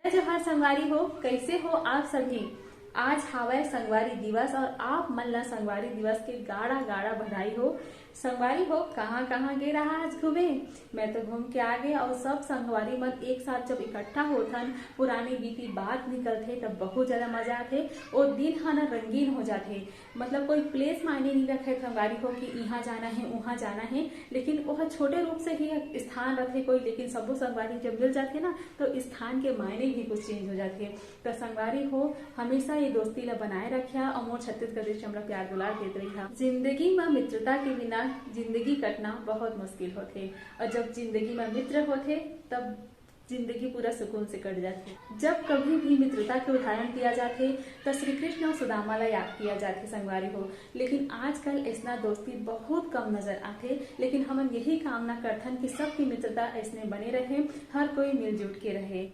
जय जोहार संगवारी हो, कैसे हो आप सभी। आज हावय संगवारी दिवस और आप मन ला संगवारी दिवस के गाढ़ा गाढ़ा बधाई हो। संगवारी हो कहाँ कहाँ गे रहा आज घूमे। मैं तो घूम के आ गए और सब संगवारी मन एक साथ जब इकट्ठा होथन, पुरानी बीती बात निकलते तब बहुत ज्यादा मजा आते। वो दिन हा ना रंगीन हो जाते। मतलब कोई प्लेस मायने नहीं रखे संगवारी हो कि यहाँ जाना है वहाँ जाना है, लेकिन वह छोटे रूप से ही स्थान रखे कोई, लेकिन सबो संगवारी जब मिल जाते ना तो स्थान के मायने भी कुछ चेंज हो जाते। तो संगवारी हो हमेशा ये दोस्ती ला बनाए रखिया और मोर छत्तीसगढ़ देश हमला प्यार दुलार देते रहिया। जिंदगी में मित्रता के बिना जिंदगी कटना बहुत मुश्किल होते, और जब जिंदगी में मित्र होते तब जिंदगी पूरा सुकून से कट जाती। जब कभी भी मित्रता के उदाहरण दिया जाते तो श्री कृष्ण और सुदामा ला याद किया जाते संगवारी हो। लेकिन आजकल ऐसा दोस्ती बहुत कम नजर आते, लेकिन हम यही कामना करथन कि सबकी मित्रता ऐसने बने रहे, हर कोई मिलजुल के रहे।